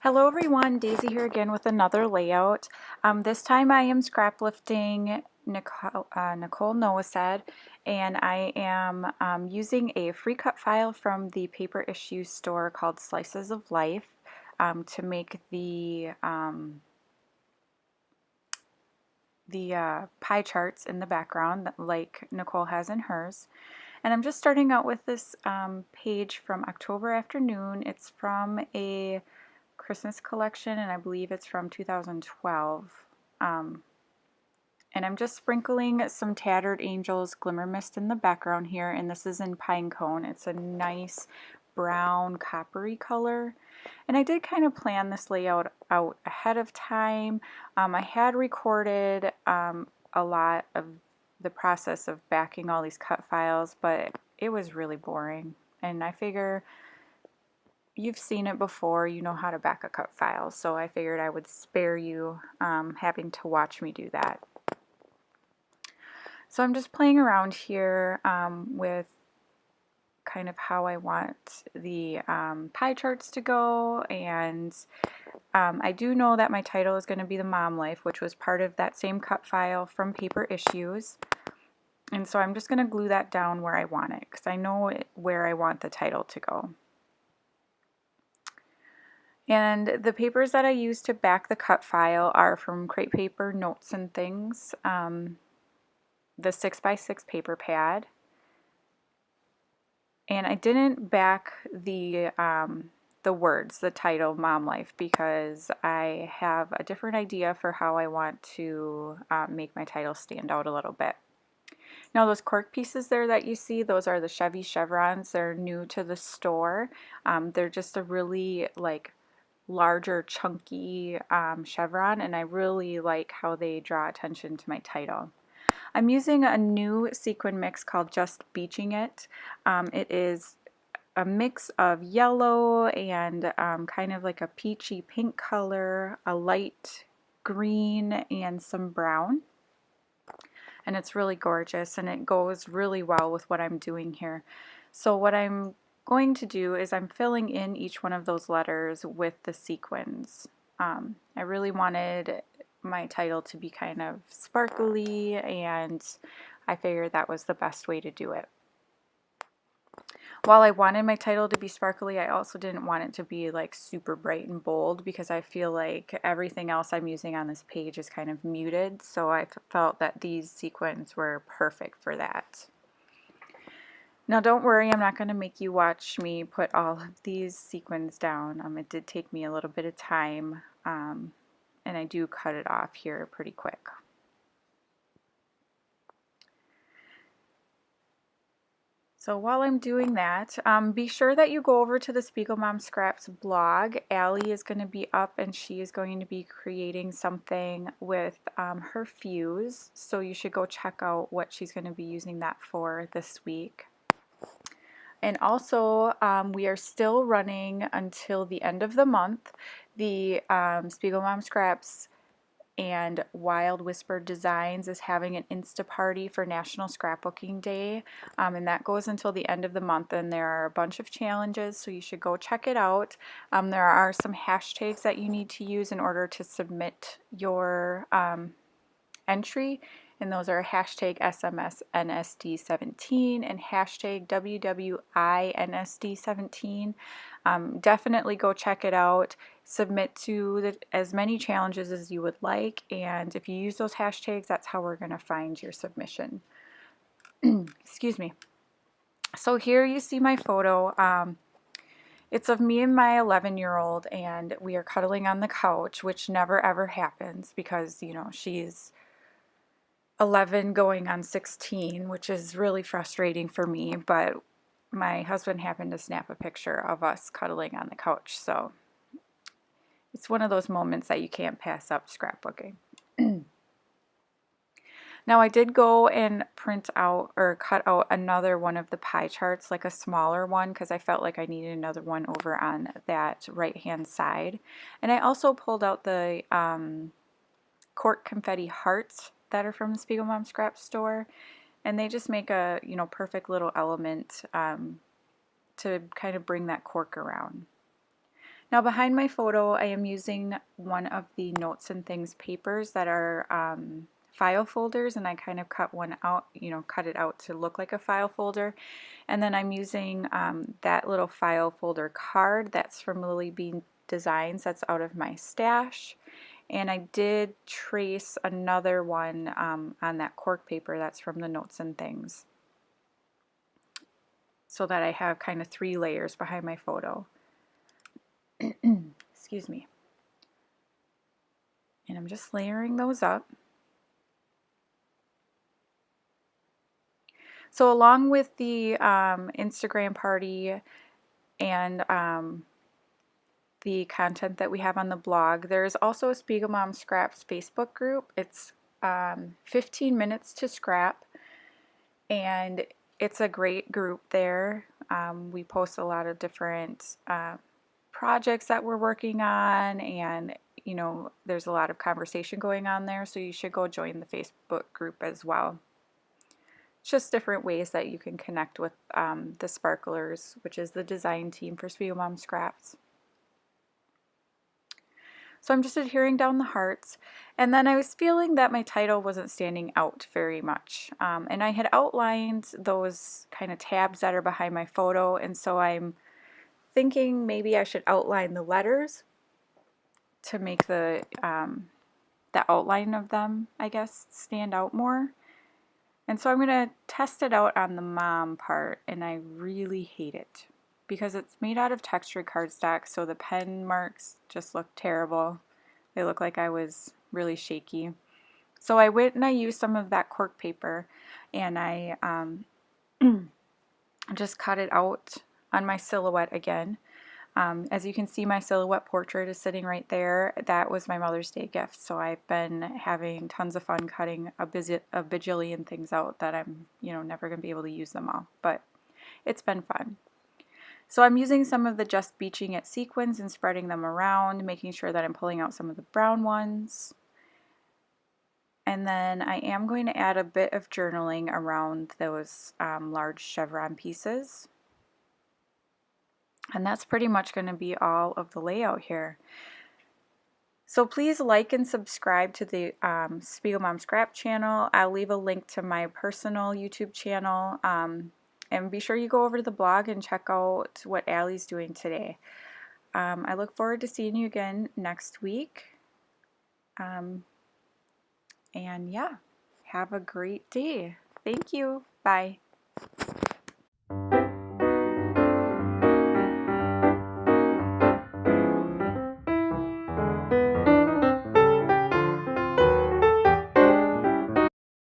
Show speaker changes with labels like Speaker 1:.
Speaker 1: Hello everyone, Daisy here again with another layout. This time I am scrap lifting Nicole Noah said, and I am using a free cut file from the paper issue store called Slices of Life to make the pie charts in the background like Nicole has in hers. And I'm just starting out with this page from October Afternoon. It's from a Christmas collection, and I believe it's from 2012. And I'm just sprinkling some Tattered Angels Glimmer Mist in the background here, and this is in Pine Cone. It's a nice brown coppery color. And I did kind of plan this layout out ahead of time. I had recorded a lot of the process of backing all these cut files, but it was really boring. And I figure you've seen it before, you know how to back a cut file, so I figured I would spare you having to watch me do that. So I'm just playing around here with kind of how I want the pie charts to go, and I do know that my title is going to be The Mom Life, which was part of that same cut file from Paper Issues. And so I'm just going to glue that down where I want it, because I know where I want the title to go. And the papers that I use to back the cut file are from Crate Paper Notes and Things, the 6x6 paper pad. And I didn't back the words, the title, Mom Life, because I have a different idea for how I want to make my title stand out a little bit. Now those cork pieces there that you see, those are the Chevy Chevrons. They're new to the store. They're just a really larger chunky chevron, and I really like how they draw attention to my title. I'm using a new sequin mix called Just Beachin It. It is a mix of yellow and kind of like a peachy pink color, a light green, and some brown. And it's really gorgeous, and it goes really well with what I'm doing here. So what I'm going to do is I'm filling in each one of those letters with the sequins. I really wanted my title to be kind of sparkly, and I figured that was the best way to do it. While I wanted my title to be sparkly, I also didn't want it to be like super bright and bold, because I feel like everything else I'm using on this page is kind of muted, so I felt that these sequins were perfect for that. Now don't worry, I'm not going to make you watch me put all of these sequins down. It did take me a little bit of time, and I do cut it off here pretty quick. So while I'm doing that, be sure that you go over to the Spiegel Mom Scraps blog. Allie is going to be up, and she is going to be creating something with her fuse, so you should go check out what she's going to be using that for this week. And also, we are still running until the end of the month. The Spiegel Mom Scraps and Wild Whisper Designs is having an Insta-Party for National Scrapbooking Day, and that goes until the end of the month, and there are a bunch of challenges, so you should go check it out. There are some hashtags that you need to use in order to submit your entry, and those are hashtag SMS NSD17 and hashtag WWINSD17. Definitely go check it out. Submit to as many challenges as you would like, and if you use those hashtags, that's how we're going to find your submission. Excuse me. So here you see my photo. It's of me and my 11-year-old, and we are cuddling on the couch, which never ever happens because, you know, she's 11 going on 16, which is really frustrating for me, but my husband happened to snap a picture of us cuddling on the couch, so it's one of those moments that you can't pass up scrapbooking. Now I did go and print out or cut out another one of the pie charts, like a smaller one, because I felt like I needed another one over on that right hand side. And I also pulled out the Cork confetti hearts that are from the Spiegel Mom Scrap store, and they just make a perfect little element to kind of bring that cork around. Now behind my photo, I am using one of the Notes and Things papers that are file folders, and I kind of cut one out, cut it out to look like a file folder. And then I'm using that little file folder card that's from Lily Bean Designs, that's out of my stash. And I did trace another one on that cork paper that's from the Notes and Things, so that I have kind of 3 layers behind my photo. Excuse me. And I'm just layering those up. So along with the Instagram party and the content that we have on the blog, there's also a Spiegel Mom Scraps Facebook group. It's 15 minutes to scrap, and it's a great group there. We post a lot of different projects that we're working on, and there's a lot of conversation going on there, so you should go join the Facebook group as well. It's just different ways that you can connect with the Sparklers, which is the design team for Spiegel Mom Scraps. So I'm just adhering down the hearts, and then I was feeling that my title wasn't standing out very much, and I had outlined those kind of tabs that are behind my photo, and so I'm thinking maybe I should outline the letters to make the outline of them, I guess, stand out more. And so I'm going to test it out on the mom part, and I really hate it because it's made out of textured cardstock, so the pen marks just look terrible. They look like I was really shaky. So I went and I used some of that cork paper, and I just cut it out on my silhouette again. As you can see, my silhouette portrait is sitting right there. That was my Mother's Day gift, so I've been having tons of fun cutting a bajillion things out that I'm never going to be able to use them all, but it's been fun. So I'm using some of the Just Beachin It sequins and spreading them around, making sure that I'm pulling out some of the brown ones. And then I am going to add a bit of journaling around those large chevron pieces. And that's pretty much going to be all of the layout here. So please like and subscribe to the Spiegel Mom Scrap channel. I'll leave a link to my personal YouTube channel. And be sure you go over to the blog and check out what Allie's doing today. I look forward to seeing you again next week. And yeah, have a great day. Thank you. Bye.